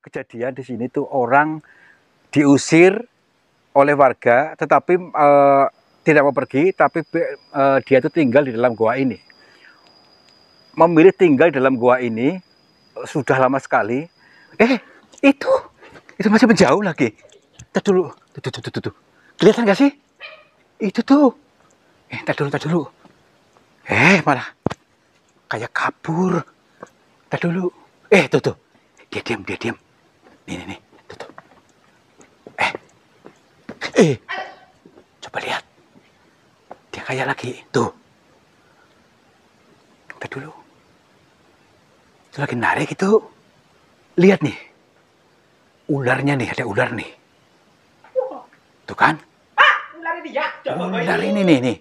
kejadian di sini tuh orang diusir oleh warga, tetapi tidak mau pergi, tapi dia tuh tinggal di dalam gua ini. Memilih tinggal di dalam gua ini sudah lama sekali. Itu masih menjauh lagi. Tar dulu, tuh. Kelihatan gak sih? Itu tuh. Tar dulu. Malah kayak kabur. Tar dulu. Tuh. Dia diam. Nih. Tuh. Coba lihat. Dia kayak lagi. Tuh. Tar dulu. Itu lagi narik itu. Lihat nih. Ularnya nih, ada ular nih. Tuh kan? Ular ini ya. Ular ini nih.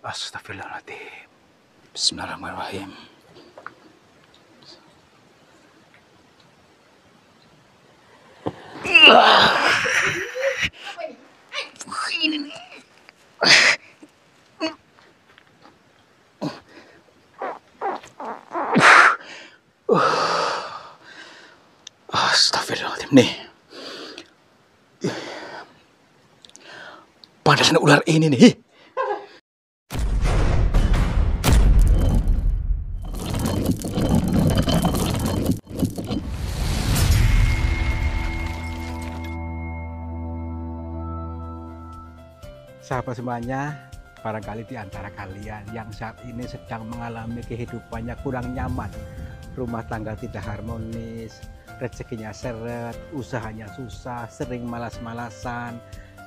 Astagfirullahaladzim. Bismillahirrahmanirrahim. Ini nih. Astagfirullahaladzim nih. Panasnya ular ini nih. Sahabat semuanya, barangkali di antara kalian yang saat ini sedang mengalami kehidupannya kurang nyaman, rumah tangga tidak harmonis, rezekinya seret, usahanya susah, sering malas-malasan,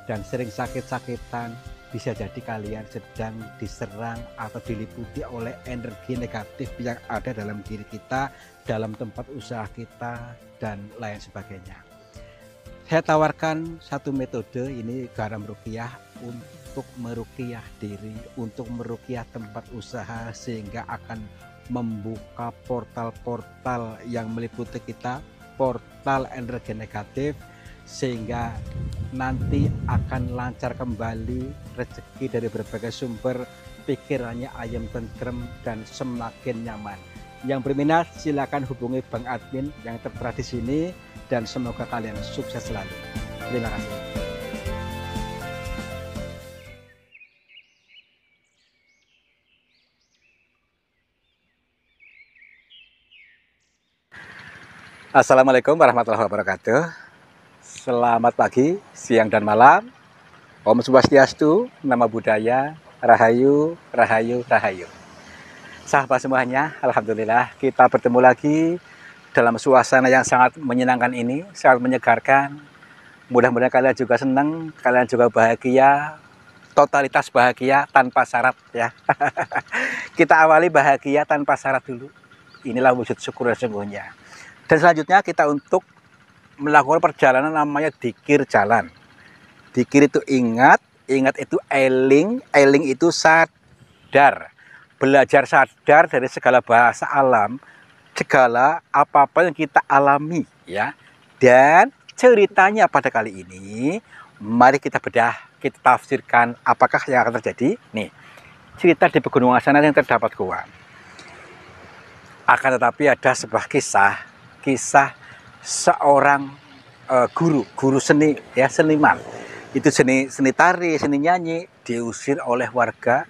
dan sering sakit-sakitan, bisa jadi kalian sedang diserang atau diliputi oleh energi negatif yang ada dalam diri kita, dalam tempat usaha kita, dan lain sebagainya. Saya tawarkan satu metode, ini garam ruqyah, untuk meruqyah diri, untuk meruqyah tempat usaha, sehingga akan membuka portal-portal yang meliputi kita, portal energi negatif, sehingga nanti akan lancar kembali rezeki dari berbagai sumber, pikirannya ayam tentrem dan semakin nyaman. Yang berminat silakan hubungi Bang Admin yang tertera di sini, dan semoga kalian sukses selalu. Terima kasih. Assalamualaikum warahmatullahi wabarakatuh. Selamat pagi, siang, dan malam. Om Swastiastu, Namo Buddhaya, Rahayu. Sahabat semuanya, alhamdulillah kita bertemu lagi dalam suasana yang sangat menyenangkan ini, sangat menyegarkan. Mudah-mudahan kalian juga senang, kalian juga bahagia, totalitas bahagia tanpa syarat ya. Kita awali bahagia tanpa syarat dulu. Inilah wujud syukur sesungguhnya. Dan selanjutnya kita untuk melakukan perjalanan namanya dzikir jalan. Dzikir itu ingat itu eling itu sadar. Belajar sadar dari segala bahasa alam, segala apa-apa yang kita alami ya. Dan ceritanya pada kali ini, mari kita bedah, kita tafsirkan apakah yang akan terjadi. Nih, cerita di pegunungan sana yang terdapat gua. Akan tetapi ada sebuah kisah seorang guru seni ya, seniman. Itu seni tari, seni nyanyi, diusir oleh warga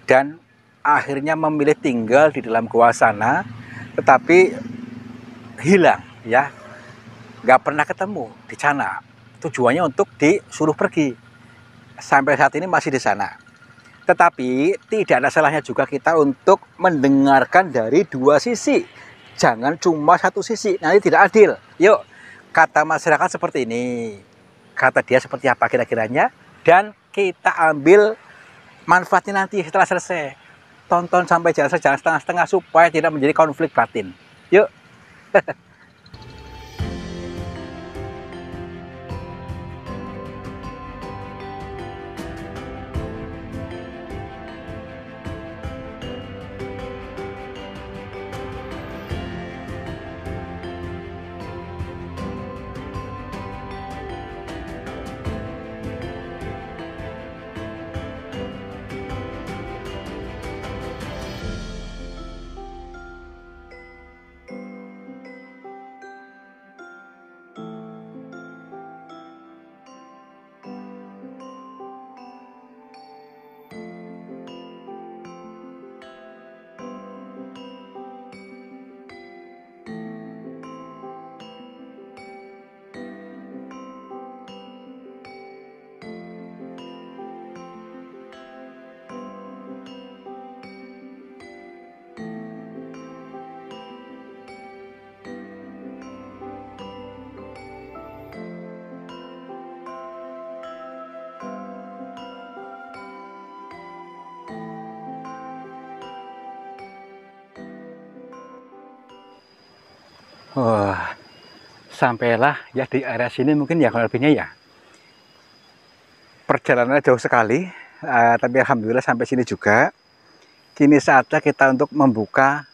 dan akhirnya memilih tinggal di dalam gua sana, tetapi hilang ya, nggak pernah ketemu di sana. Tujuannya untuk disuruh pergi. Sampai saat ini masih di sana. Tetapi tidak ada salahnya juga kita untuk mendengarkan dari dua sisi. Jangan cuma satu sisi, nanti tidak adil. Yuk, kata masyarakat seperti ini, kata dia seperti apa kira-kiranya, dan kita ambil manfaatnya nanti setelah selesai. Tonton sampai jangan setengah-setengah supaya tidak menjadi konflik batin. Yuk. Wah, sampailah ya di area sini mungkin ya kalau lebihnya ya. Perjalanannya jauh sekali, tapi alhamdulillah sampai sini juga. Kini saatnya kita untuk membuka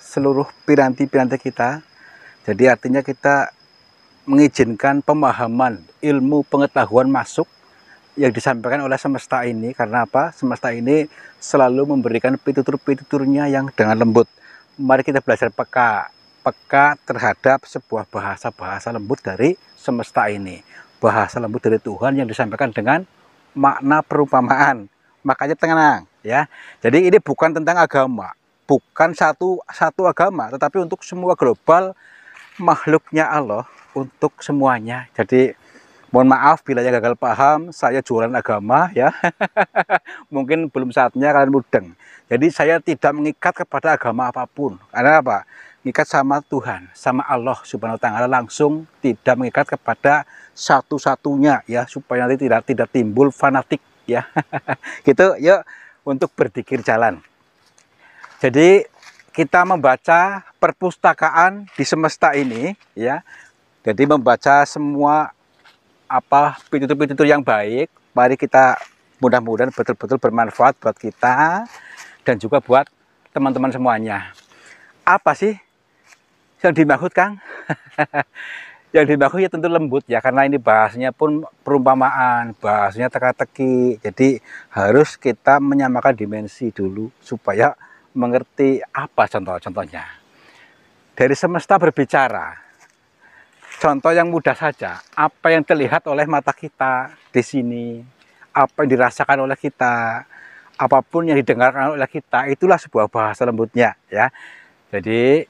seluruh piranti-piranti kita. Jadi artinya kita mengizinkan pemahaman, ilmu, pengetahuan masuk yang disampaikan oleh semesta ini. Karena apa? Semesta ini selalu memberikan pitutur-pituturnya yang dengan lembut. Mari kita belajar peka terhadap sebuah bahasa lembut dari semesta ini. Bahasa lembut dari Tuhan yang disampaikan dengan makna perumpamaan. Makanya tenang ya. Jadi ini bukan tentang agama, bukan satu agama, tetapi untuk semua global makhluknya Allah, untuk semuanya. Jadi mohon maaf bila yang gagal paham, saya jualan agama ya. Mungkin belum saatnya kalian mudeng. Jadi saya tidak mengikat kepada agama apapun. Karena apa? Mengikat sama Tuhan, sama Allah Subhanahu wa taala langsung, tidak mengikat kepada satu-satunya ya, supaya nanti tidak timbul fanatik ya. Gitu, yuk untuk berzikir jalan. Jadi kita membaca perpustakaan di semesta ini ya. Jadi membaca semua pitutur-pitutur yang baik. Mari kita mudah-mudahan betul-betul bermanfaat buat kita dan juga buat teman-teman semuanya. Apa sih yang dimaksud, Kang? Yang dimaksud ya tentu lembut ya, karena ini bahasanya pun perumpamaan, bahasanya teka-teki. Jadi harus kita menyamakan dimensi dulu supaya mengerti apa contoh-contohnya. Dari semesta berbicara. Contoh yang mudah saja, apa yang terlihat oleh mata kita di sini, apa yang dirasakan oleh kita, apapun yang didengarkan oleh kita, itulah sebuah bahasa lembutnya ya. Jadi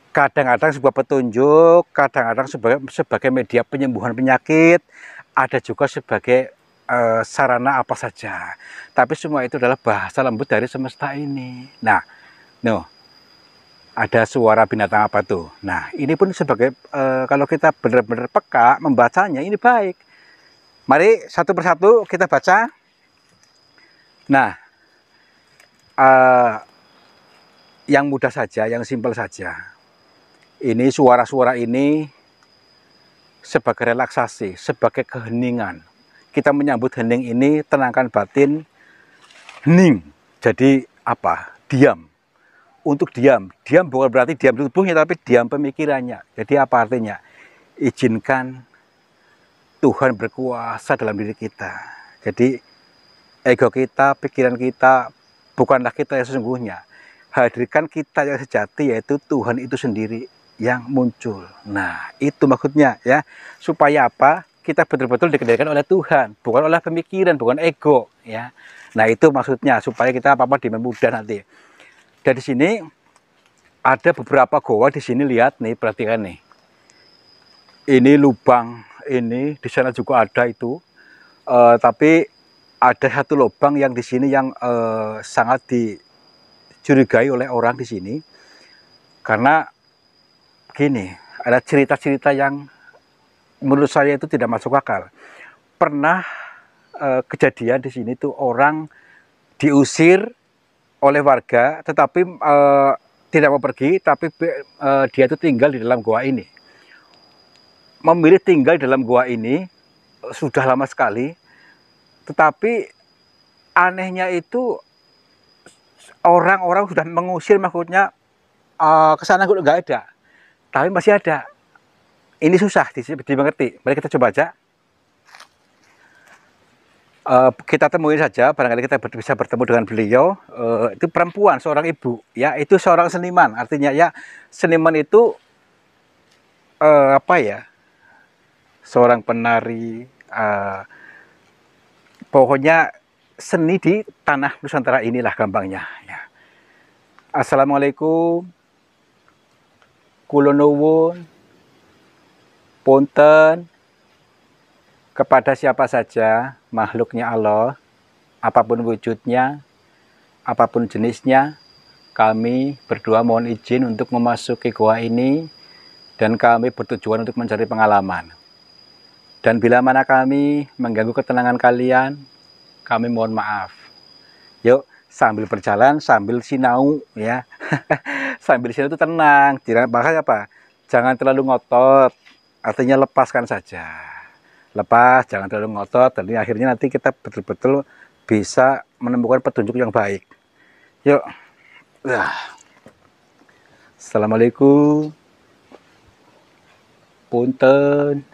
kadang-kadang sebuah petunjuk, kadang-kadang sebagai media penyembuhan penyakit, ada juga sebagai sarana apa saja. Tapi semua itu adalah bahasa lembut dari semesta ini. Nah, ada suara binatang apa tuh? Nah, ini pun sebagai kalau kita benar-benar peka membacanya ini baik. Mari satu persatu kita baca. Nah, yang mudah saja, yang simpel saja. Ini suara-suara ini sebagai relaksasi, sebagai keheningan. Kita menyambut hening ini, tenangkan batin, hening. Jadi apa? Diam. Untuk diam. Diam bukan berarti diam tubuhnya, tapi diam pemikirannya. Jadi apa artinya? Izinkan Tuhan berkuasa dalam diri kita. Jadi ego kita, pikiran kita, bukanlah kita yang sesungguhnya. Hadirkan kita yang sejati, yaitu Tuhan itu sendiri yang muncul. Nah, itu maksudnya ya. Supaya apa? Kita betul-betul dikendalikan oleh Tuhan, bukan oleh pemikiran, bukan ego ya. Nah, itu maksudnya supaya kita apa-apa dengan mudah nanti. Dan di sini ada beberapa goa di sini, lihat nih, perhatikan nih. Ini lubang ini, di sana juga ada itu. Tapi ada satu lubang yang di sini yang sangat dicurigai oleh orang di sini. Karena gini, ada cerita-cerita yang menurut saya itu tidak masuk akal. Pernah kejadian di sini tuh orang diusir oleh warga, tetapi tidak mau pergi, tapi dia itu tinggal di dalam gua ini. Memilih tinggal di dalam gua ini sudah lama sekali, tetapi anehnya itu orang-orang sudah mengusir, maksudnya ke sana nggak ada. Tapi masih ada. Ini susah dimengerti. Mari kita coba aja. Kita temuin saja, barangkali kita bisa bertemu dengan beliau. Itu perempuan, seorang ibu. Ya, itu seorang seniman. Artinya ya, seniman itu apa ya? Seorang penari. Pokoknya seni di tanah Nusantara inilah gampangnya. Ya. Assalamualaikum. Kula nuwun punten kepada siapa saja makhluknya Allah, apapun wujudnya, apapun jenisnya, kami berdua mohon izin untuk memasuki gua ini dan kami bertujuan untuk mencari pengalaman. Dan bila mana kami mengganggu ketenangan kalian, kami mohon maaf. Yuk, sambil berjalan, sambil sinau ya. Sambil di sini tuh tenang, tidak makanya apa? Jangan terlalu ngotot, artinya lepaskan saja. Lepas, jangan terlalu ngotot, dan akhirnya nanti kita betul-betul bisa menemukan petunjuk yang baik. Yuk. Assalamualaikum. Punten.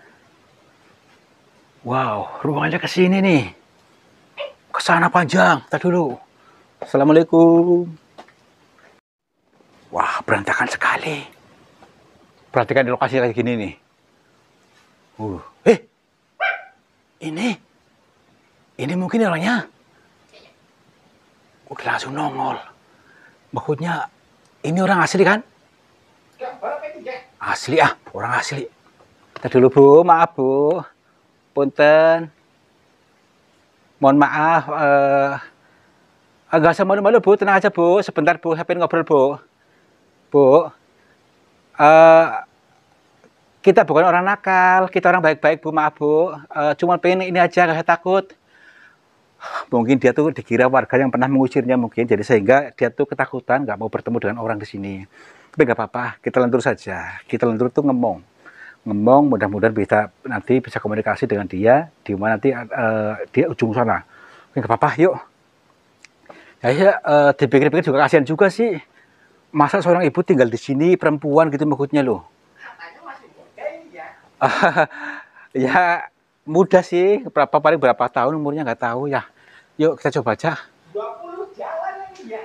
Wow, ruangannya ke sini nih. Ke sana panjang. Tadi dulu. Assalamualaikum. Wah, berantakan sekali. Perhatikan di lokasi kayak gini nih. Ini mungkin orangnya. Udah langsung nongol. Maksudnya, ini orang asli kan? Asli orang asli. Tadi dulu Bu, maaf Bu. Punten. Mohon maaf. Agak sama malu Bu, tenang aja Bu. Sebentar Bu, saya pengen ngobrol Bu. Bu, kita bukan orang nakal, kita orang baik-baik Bu, maaf Bu. Cuma pengen ini aja, saya takut. Mungkin dia tuh dikira warga yang pernah mengusirnya mungkin, jadi sehingga dia tuh ketakutan, nggak mau bertemu dengan orang di sini. Tapi nggak apa-apa, kita lentur saja. Kita lentur tuh ngomong, mudah-mudahan nanti bisa komunikasi dengan dia, di mana nanti di ujung sana. Nggak apa-apa, yuk. Ya, dipikir-pikir juga kasihan juga sih. Masa seorang ibu tinggal di sini perempuan gitu maksudnya loh. Katanya masih muda ya. Ya muda sih, berapa tahun umurnya nggak tahu ya. Yuk kita coba aja. 20 jalan ya.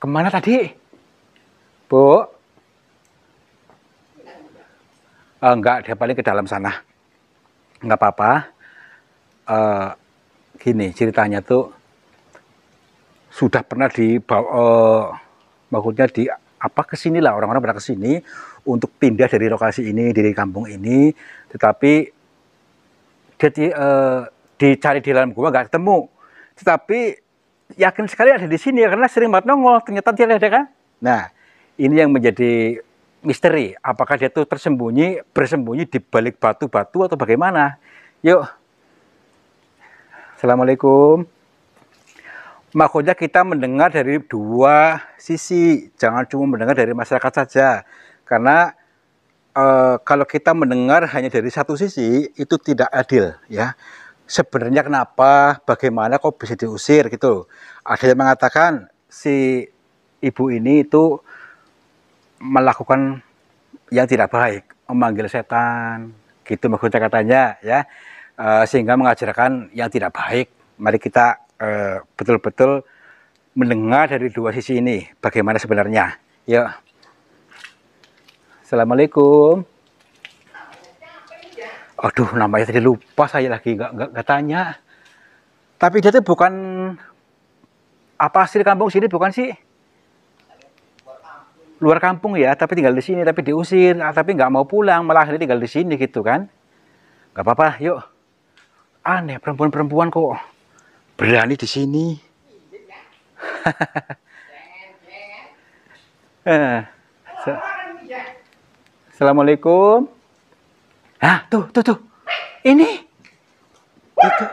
Kemana tadi? Bu? Enggak, dia paling ke dalam sana. Enggak apa-apa. Gini ceritanya tuh sudah pernah dibawa, maksudnya kesini lah, orang-orang pernah kesini untuk pindah dari lokasi ini, dari kampung ini, tetapi dia dicari di dalam gua nggak ketemu, tetapi yakin sekali ada di sini karena sering banget nongol, ternyata dia ada kan. Nah ini yang menjadi misteri, apakah dia tuh bersembunyi di balik batu-batu atau bagaimana. Yuk. Assalamualaikum. Maksudnya kita mendengar dari dua sisi, jangan cuma mendengar dari masyarakat saja. Karena kalau kita mendengar hanya dari satu sisi, itu tidak adil, ya. Sebenarnya kenapa, bagaimana kok bisa diusir gitu. Ada yang mengatakan si ibu ini itu melakukan yang tidak baik, memanggil setan, gitu maksudnya katanya, ya. Sehingga mengajarkan yang tidak baik. Mari kita betul-betul mendengar dari dua sisi ini bagaimana sebenarnya. Yuk. Assalamualaikum. Aduh, namanya tadi lupa saya lagi nggak tanya. Tapi dia tuh bukan asli kampung sini bukan sih? Luar kampung ya, tapi tinggal di sini, tapi diusir, tapi nggak mau pulang, malah ini tinggal di sini gitu kan? Nggak apa-apa, yuk. Aneh perempuan-perempuan kok berani di sini. Assalamualaikum. Tuh. Ini. Itu.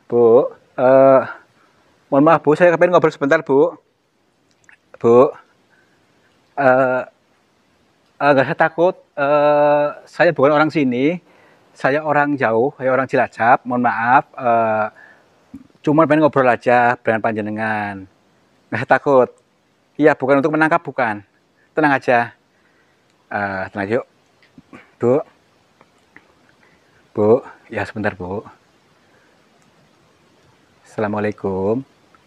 Bu. Mohon maaf Bu, saya pengen ngobrol sebentar Bu. Bu. Nggak usah takut. Saya bukan orang sini. Saya orang jauh, saya orang Cilacap, mohon maaf. Cuma pengen ngobrol aja dengan panjenengan. Nggak takut. Iya, bukan untuk menangkap, bukan. Tenang aja. Tenang yuk. Bu, ya sebentar Bu. Assalamualaikum.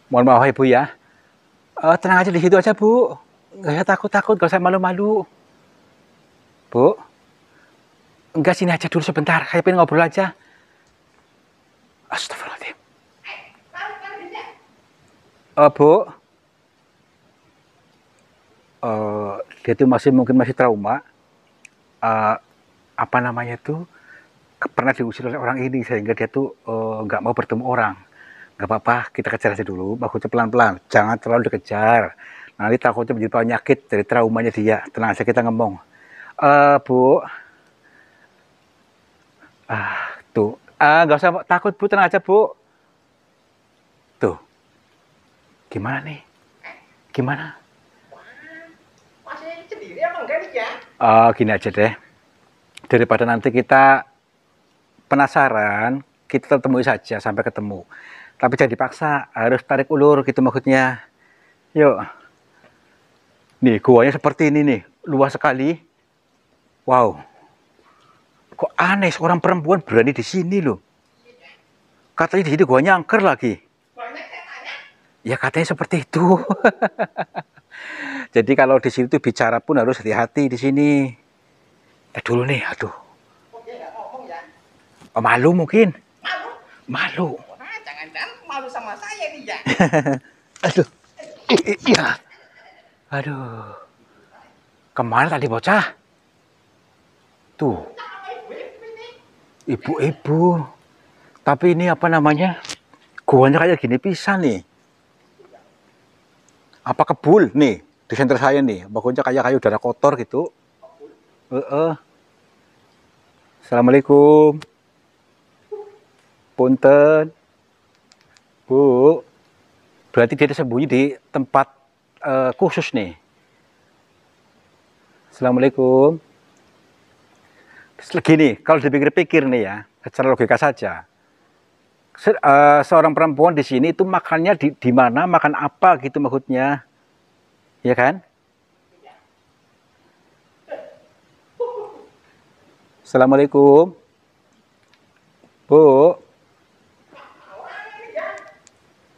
Mohon maaf Ibu ya. Tenang aja di situ aja Bu. Nggak usah takut-takut, nggak usah malu-malu. Bu. Enggak, sini aja dulu sebentar, saya pengen ngobrol aja. Astagfirullahaladzim. Bu, dia tuh mungkin masih trauma. Apa namanya tuh, pernah diusir oleh orang ini sehingga dia tuh nggak mau bertemu orang. Nggak apa-apa, kita kejar aja dulu, maksudnya pelan-pelan, jangan terlalu dikejar. Nanti takutnya menjadi penyakit dari traumanya dia. Tenang aja, kita ngomong. Bu. Tuh, Nggak usah takut Bu, tenang aja Bu. Tuh, gimana nih? Gimana? Masih sendiri apa enggak nih ya? Gini aja deh. Daripada nanti kita penasaran, kita temui saja sampai ketemu. Tapi jangan dipaksa, harus tarik ulur gitu maksudnya. Yuk. Nih, guanya seperti ini nih, luas sekali. Wow. Kok aneh seorang perempuan berani di sini loh. Katanya di sini guanya angker lagi. Banyak setannya. Ya katanya seperti itu. Jadi kalau di sini tuh bicara pun harus hati-hati di sini. Dulu nih, aduh. Oke, nggak ngomong ya. Malu mungkin. Malu. Malu. Nah, jangan-jangan malu sama saya nih ya. Aduh. Iya. Aduh. Kemana tadi bocah? Tuh. Ibu-ibu. Tapi ini apa namanya? Guanya kayak gini pisan nih. Apa kebul nih di center saya nih? Pokoknya kayak udara kotor gitu. Assalamualaikum. Punten. Bu. Berarti dia sembunyi di tempat khusus nih. Assalamualaikum. Gini, kalau dipikir-pikir nih ya, secara logika saja. Seorang perempuan di sini itu makannya di mana, makan apa gitu maksudnya. Ya kan? Assalamualaikum. Bu.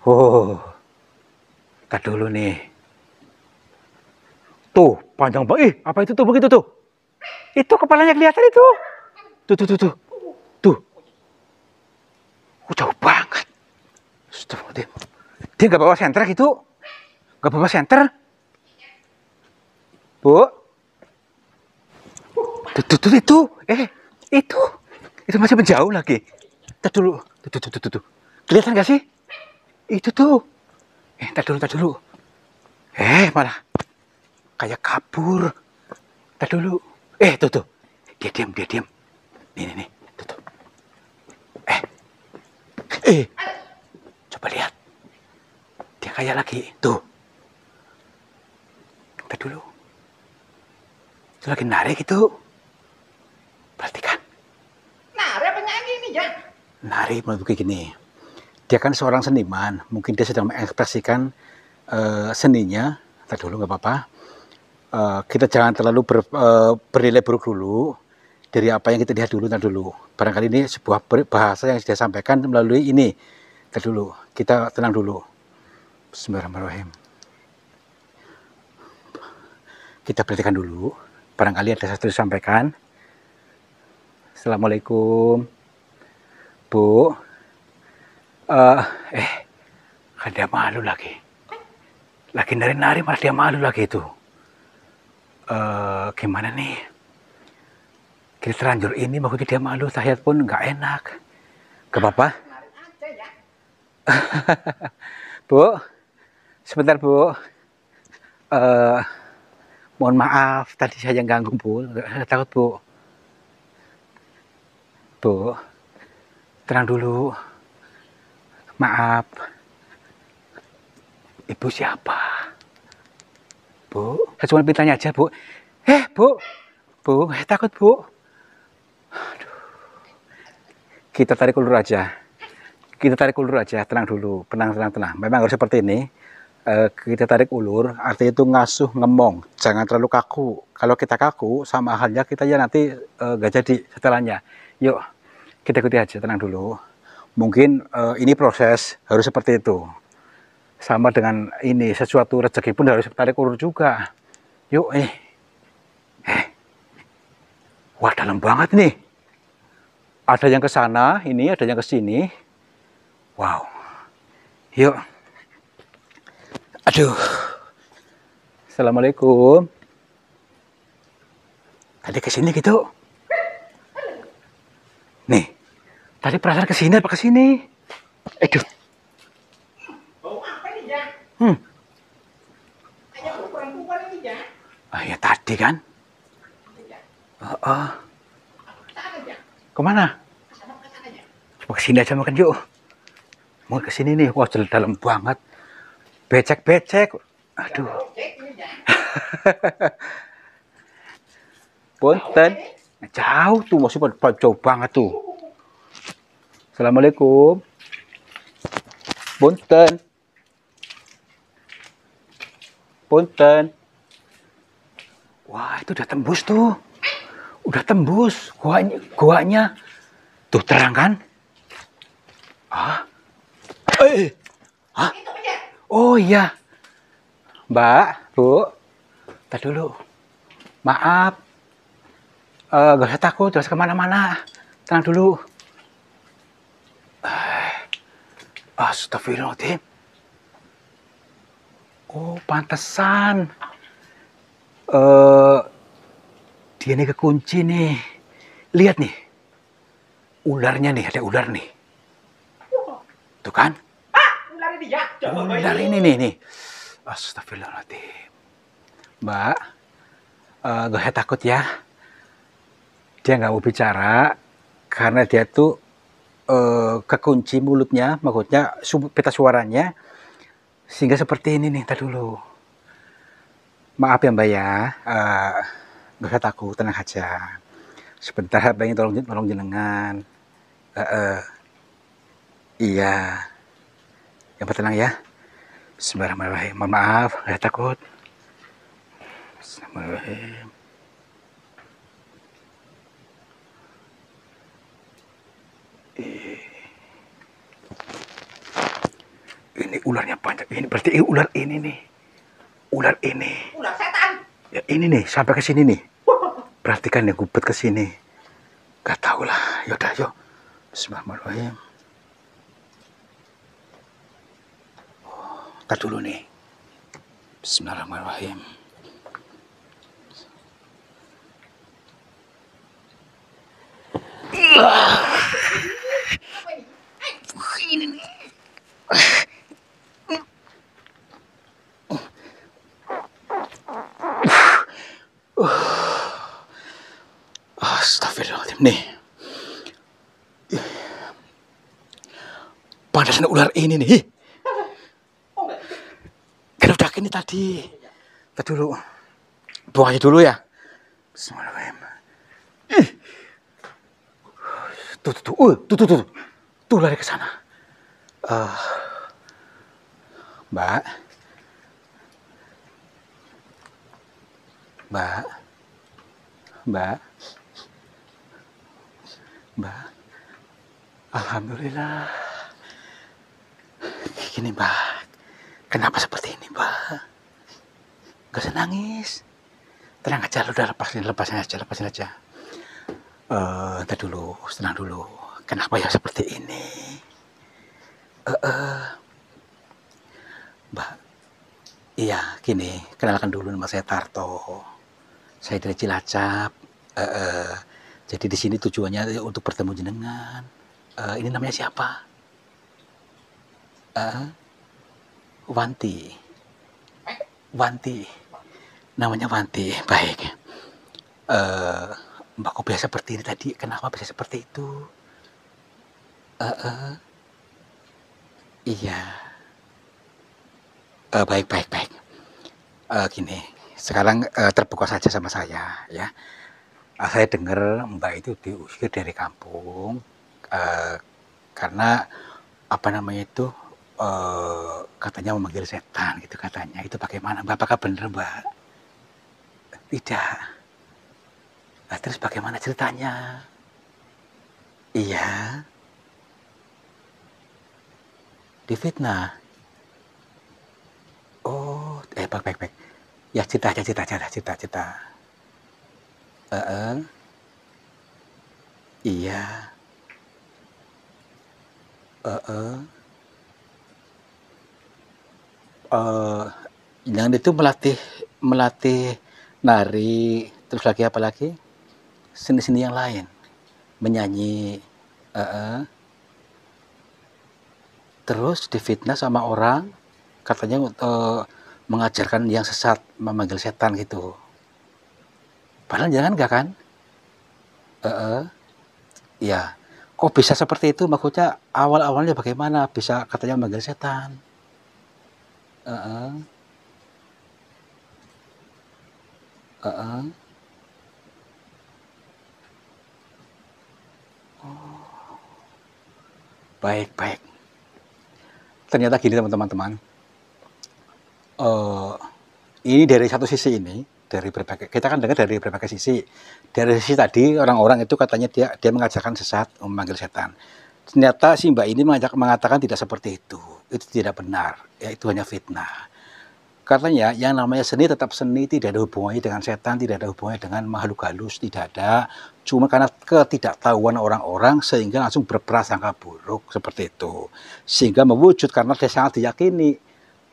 Oh. Kita dulu nih. Tuh, panjang banget. Apa itu tuh begitu tuh? Itu kepalanya kelihatan itu. Tuh. Tuh. Jauh banget. Dia nggak bawa senter gitu? Nggak bawa senter? Bu? Tuh. Itu. Itu masih menjauh lagi. Kita dulu. Tuh. Kelihatan nggak sih? Itu tuh. Tar dulu. Malah kayak kabur. Tar dulu. Tuh. Dia diam. Nih. Tuh. Coba lihat. Dia kayak lagi. Tuh. Tar dulu. Itu lagi narik itu. Perhatikan. Nari apa nyanyi nih ya? Nari menurut gini. Dia kan seorang seniman. Mungkin dia sedang mengekspresikan seninya. Tar dulu nggak apa-apa. Kita jangan terlalu bernilai buruk dulu dari apa yang kita lihat dulu. Barangkali ini sebuah bahasa yang dia sampaikan melalui ini. Dulu, kita tenang dulu. Bismillahirrahmanirrahim. Kita perhatikan dulu. Barangkali ada sesuatu disampaikan. Assalamualaikum, Bu. Kan dia malu lagi. Lagi nari-nari malah dia malu lagi itu. Gimana nih? Kita terlanjur ini maksudnya dia malu, saya pun nggak enak. Gak apa-apa. Bu, sebentar Bu. Mohon maaf tadi saya ganggu Bu. Takut Bu. Bu, tenang dulu. Maaf. Ibu siapa? Bu, saya cuma bertanya aja Bu. Bu, takut Bu. Aduh. Kita tarik ulur aja. Tenang dulu, tenang. Memang harus seperti ini. Kita tarik ulur, artinya itu ngasuh, ngemong. Jangan terlalu kaku. Kalau kita kaku, sama halnya kita ya nanti nggak jadi setelahnya. Yuk, kita ikuti aja, tenang dulu. Mungkin ini proses, harus seperti itu. Sama dengan ini, sesuatu rezeki pun harus tarik ulur juga. Yuk, wah dalam banget nih. Ada yang ke sana, ini ada yang ke sini. Wow. Yuk. Aduh. Assalamualaikum. Tadi ke sini gitu. Nih. Tadi perasaan ke sini apa ke sini? Aduh. Bau apa nih ya? Kayak perempuan ini ya? Ya tadi kan. Kemana? Kesini aja makan yuk. Mau kesini nih, wah dalam banget. Becek-becek. Aduh. Punten. Jauh tuh, masih jauh banget tuh. Assalamualaikum. Punten. Punten. Wah, itu udah tembus tuh. Udah tembus guanya. Tuh terang kan? Ah. Hah? Oh iya. Mbak, Bu. Tadi dulu. Maaf. Gak usah takut, terus kemana-mana. Tenang dulu. Astagfirullahaladzim. Oh, pantesan. Dia nih kekunci nih. Lihat nih. Ularnya nih, ada ular nih. Tuh kan? Ular ini ya. Ular ini nih. Astagfirullahaladzim. Mbak, gak usah takut ya. Dia nggak mau bicara karena dia tuh kekunci mulutnya, maksudnya peta suaranya, sehingga seperti ini nih. Tadi dulu. Maaf ya Mbak ya, gak usah takut, tenang aja. Sebentar pengen tolong jenengan. Iya, yang tenang ya. Bismillahirrahmanirrahim. Mohon maaf, gak usah takut. Bismillahirrahmanirrahim. Ini ularnya banyak. Ini berarti ular ini nih. Ular ini. Ular setan. Ya ini nih, sampai ke sini nih. Berarti kan yang gubet ke sini. Gak tau lah. Yaudah, yuk. Bismillahirrahmanirrahim. Ntar dulu nih. Bismillahirrahmanirrahim. Ini nih. Astagfirullahaladzim nih. Panasnya ular ini nih. Kan udah gini tadi. Tadi dulu. Buang aja dulu ya. Bismillahirrahmanirrahim. Tuh. Tuh lari ke sana. Mbak. Alhamdulillah. Gini Mbak. Kenapa seperti ini Mbak? Gak usah nangis. Tenang aja, udah lepasin aja. Ntar dulu, tenang dulu. Kenapa ya seperti ini? Mbak, iya gini, kenalkan dulu nama saya Tarto. Saya dari Cilacap. Jadi di sini tujuannya untuk bertemu jenengan. Ini namanya siapa? Wanti. Namanya Wanti. Baik. Mbak kok biasa seperti ini tadi? Kenapa bisa seperti itu? Iya. Baik. Gini, sekarang terbuka saja sama saya ya. Saya dengar Mbak itu diusir dari kampung karena apa namanya itu katanya memanggil setan gitu katanya. Itu bagaimana Mbak? Apakah benar Mbak? Tidak. Nah, terus bagaimana ceritanya? Iya. Difitnah. Oh, baik. Ya cita. Iya. Yang itu melatih nari, terus lagi apa lagi? Seni-seni yang lain, menyanyi. Terus difitnah sama orang, katanya mengajarkan yang sesat, memanggil setan gitu. Padahal jangan enggak kan? Ya. Kok bisa seperti itu? Maksudnya awal-awalnya bagaimana bisa katanya memanggil setan? Heeh, heeh. Baik, baik. Ternyata gini teman-teman. Eh, ini dari satu sisi ini, dari berbagai kita kan dengar dari berbagai sisi. Dari sisi tadi orang-orang itu katanya dia mengajarkan sesat, memanggil setan. Ternyata si Mbak ini mengatakan tidak seperti itu. Itu tidak benar. Ya itu hanya fitnah. Katanya yang namanya seni tetap seni, tidak ada hubungannya dengan setan, tidak ada hubungannya dengan makhluk halus, tidak ada. Cuma karena ketidaktahuan orang-orang sehingga langsung berprasangka buruk seperti itu. Sehingga mewujud karena dia sangat diyakini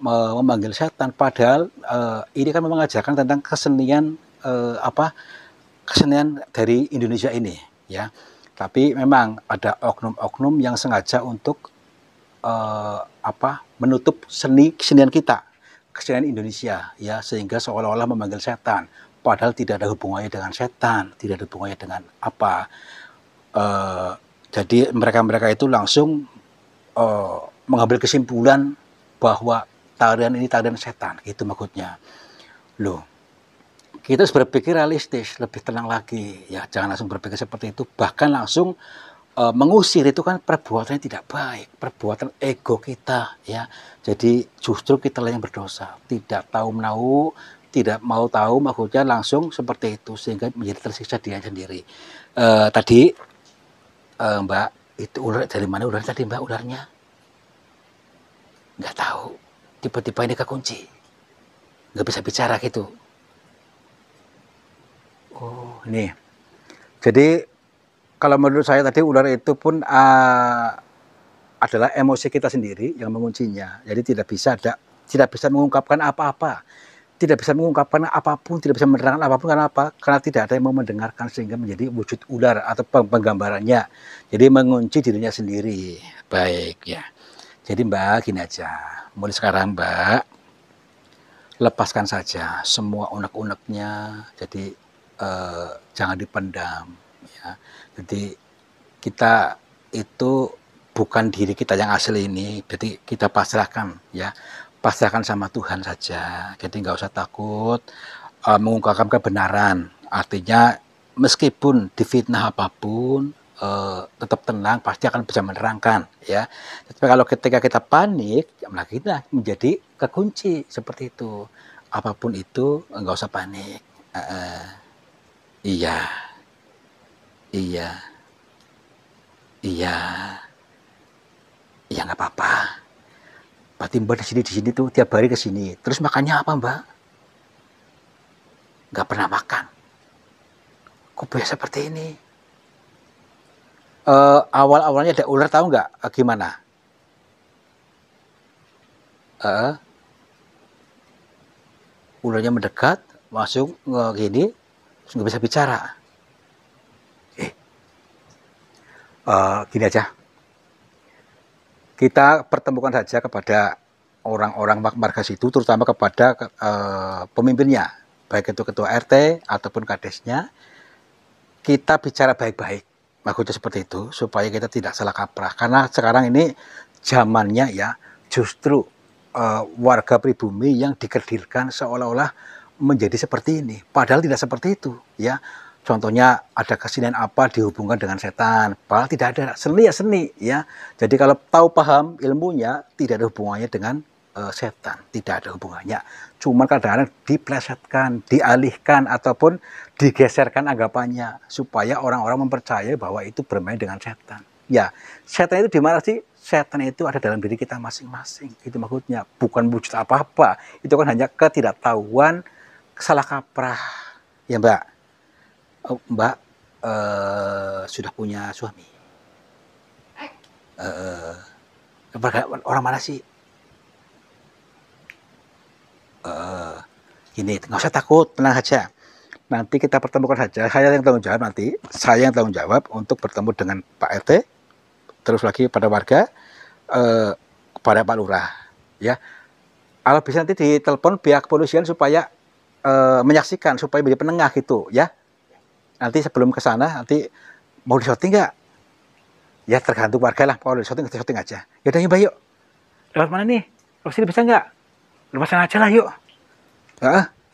memanggil setan. Padahal ini kan mengajarkan tentang kesenian kesenian dari Indonesia ini, ya. Tapi memang ada oknum-oknum yang sengaja untuk menutup kesenian kita, kesenian Indonesia, ya, sehingga seolah-olah memanggil setan padahal tidak ada hubungannya dengan setan, tidak ada hubungannya dengan apa. Jadi mereka-mereka itu langsung mengambil kesimpulan bahwa tarian ini tarian setan, itu maksudnya. Loh, kita harus berpikir realistis, lebih tenang lagi, ya, jangan langsung berpikir seperti itu, bahkan langsung mengusir. Itu kan perbuatan yang tidak baik, perbuatan ego kita, ya. Jadi justru kita yang berdosa, tidak tahu menahu, tidak mau tahu, maksudnya langsung seperti itu sehingga menjadi tersiksa dia sendiri. Tadi Mbak, itu ular dari mana ularnya tadi Mbak, ularnya? Nggak tahu, tiba-tiba ini kekunci, nggak bisa bicara gitu. Oh, ini. Jadi kalau menurut saya tadi ular itu pun adalah emosi kita sendiri yang menguncinya. Jadi tidak bisa mengungkapkan apa-apa, tidak bisa mengungkapkan apapun, tidak bisa menerangkan apapun. Karena apa? Karena tidak ada yang mau mendengarkan sehingga menjadi wujud ular atau penggambarannya. Jadi mengunci dirinya sendiri. Baik, ya. Jadi Mbak, gini aja. Mulai sekarang Mbak, lepaskan saja semua unek-uneknya. Jadi jangan dipendam, ya. Jadi kita itu bukan diri kita yang asli ini, jadi kita pasrahkan, ya, pasrahkan sama Tuhan saja. Jadi nggak usah takut mengungkapkan kebenaran. Artinya meskipun difitnah apapun, tetap tenang, pasti akan bisa menerangkan, ya. Tapi kalau ketika kita panik, nah kita menjadi kekunci seperti itu. Apapun itu nggak usah panik. Iya, iya, iya, iya nggak apa-apa. Berarti Mbak di sini tuh tiap hari ke sini. Terus makannya apa Mbak? Nggak pernah makan. Kok bisa seperti ini? Awal-awalnya ada ular, tahu nggak gimana? Ularnya mendekat, masuk gini, nggak bisa bicara. Gini aja, kita pertemukan saja kepada orang-orang marga situ, terutama kepada pemimpinnya, baik itu ketua RT ataupun kadesnya. Kita bicara baik-baik, maksudnya seperti itu, supaya kita tidak salah kaprah. Karena sekarang ini zamannya, ya, justru warga pribumi yang dikerdilkan seolah-olah menjadi seperti ini, padahal tidak seperti itu, ya. Contohnya ada kesenian apa dihubungkan dengan setan, padahal tidak ada. Seni ya seni, ya. Jadi kalau tahu paham ilmunya, tidak ada hubungannya dengan setan, tidak ada hubungannya. Cuma kadang-kadang diplesetkan, dialihkan ataupun digeserkan anggapannya supaya orang-orang mempercayai bahwa itu bermain dengan setan. Ya, setan itu di mana sih? Setan itu ada dalam diri kita masing-masing. Itu maksudnya, bukan wujud apa-apa. Itu kan hanya ketidaktahuan, salah kaprah. Ya Mbak, Mbak sudah punya suami? Orang mana sih? Gini, nggak usah takut, tenang saja. Nanti kita pertemukan saja. Saya yang tanggung jawab nanti. Saya yang tanggung jawab untuk bertemu dengan Pak RT, terus lagi pada warga, kepada Pak Lurah, ya. Kalau bisa nanti ditelepon pihak kepolisian supaya menyaksikan, supaya menjadi penengah gitu, ya. Nanti sebelum ke sana, nanti mau disorting nggak? Ya tergantung warga lah, kalau syuting aja. Yaudah yuk, Mbak, yuk. Lewat mana nih? Lewat sini bisa nggak? Lewat sana aja lah, yuk.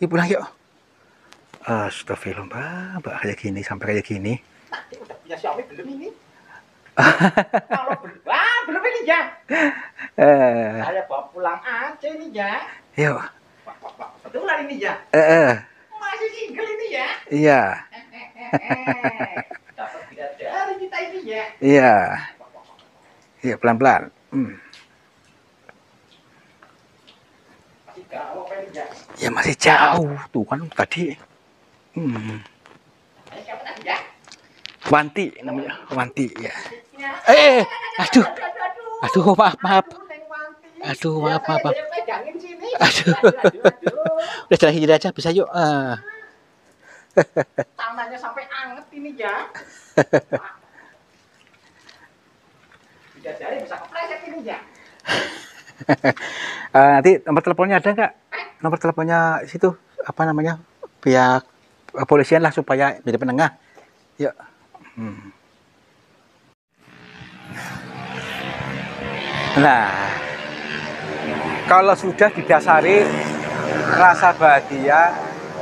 Yuk pulang yuk. Astagfirullah, Mbak kayak gini, sampai kayak gini. Tadi udah punya suami belum ini? Kalau belum ini ya. Saya bawa pulang aja ini ya. Yuk. Betulan ini ya. Masih single ini ya. Iya. Dapat bidadari kita ini ya. Iya. Iya, pelan-pelan. Masih jauh apa ini ya? Ya masih jauh. Tuh kan tadi. Ayo siapa tadi ya? Wanti namanya. Wanti ya. Ya. Aduh. Aduh, maaf. Neng Wanti. Aduh, maaf. Saya pegangin sini. Aduh. Udah jalan hijau aja bisa yuk. Tangannya sampai anget ini ya. Bidadari bisa kepleset ini ya. Nanti nomor teleponnya ada nggak? Nomor teleponnya situ apa namanya? Pihak kepolisian lah supaya jadi penengah. Yuk. Nah, kalau sudah didasari rasa bahagia,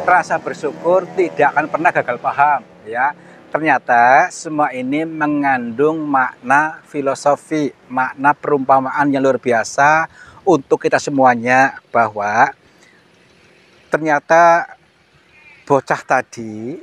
rasa bersyukur, tidak akan pernah gagal paham, ya. Ternyata semua ini mengandung makna filosofi, makna perumpamaan yang luar biasa untuk kita semuanya, bahwa ternyata bocah tadi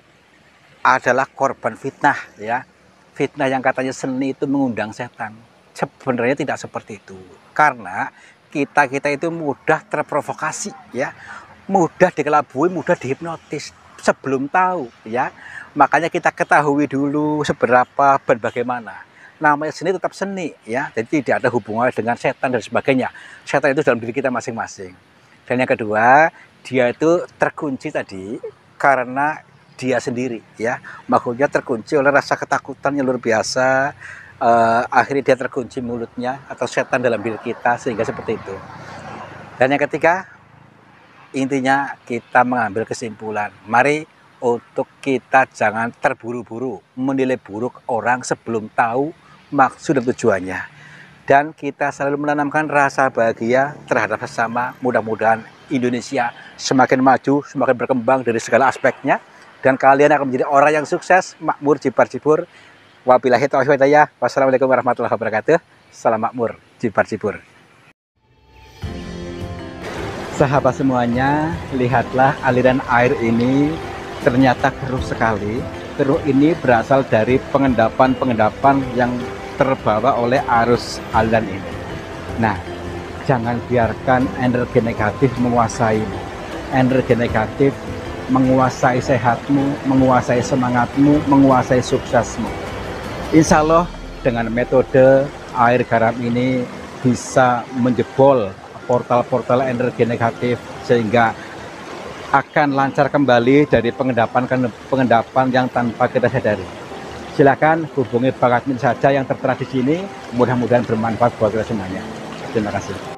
adalah korban fitnah, ya. Fitnah yang katanya seni itu mengundang setan. Sebenarnya tidak seperti itu. Karena kita itu mudah terprovokasi, ya. Mudah dikelabui, mudah dihipnotis sebelum tahu, ya. Makanya kita ketahui dulu seberapa dan bagaimana. Namanya seni tetap seni, ya. Jadi tidak ada hubungan dengan setan dan sebagainya. Setan itu dalam diri kita masing-masing. Dan yang kedua, dia itu terkunci tadi karena dia sendiri, ya. Makanya terkunci oleh rasa ketakutan yang luar biasa. Akhirnya dia terkunci mulutnya atau setan dalam diri kita, sehingga seperti itu. Dan yang ketiga, intinya kita mengambil kesimpulan. Mari untuk kita jangan terburu-buru menilai buruk orang sebelum tahu maksud dan tujuannya. Dan kita selalu menanamkan rasa bahagia terhadap sesama. Mudah-mudahan Indonesia semakin maju, semakin berkembang dari segala aspeknya. Dan kalian akan menjadi orang yang sukses, makmur, jibar-jibur. Wabillahi taufiq wal hidayah. Wassalamualaikum warahmatullahi wabarakatuh. Salam makmur, jibar-jibur. Sahabat semuanya, lihatlah aliran air ini ternyata keruh sekali. Keruh ini berasal dari pengendapan yang terbawa oleh arus aliran ini. Nah, jangan biarkan energi negatif menguasaimu. Energi negatif menguasai sehatmu, menguasai semangatmu, menguasai suksesmu. Insya Allah dengan metode air garam ini bisa menjebol portal-portal energi negatif sehingga akan lancar kembali dari pengendapan yang tanpa kita sadari. Silakan hubungi Bang Admin saja yang tertera di sini. Mudah-mudahan bermanfaat buat kita semuanya. Terima kasih.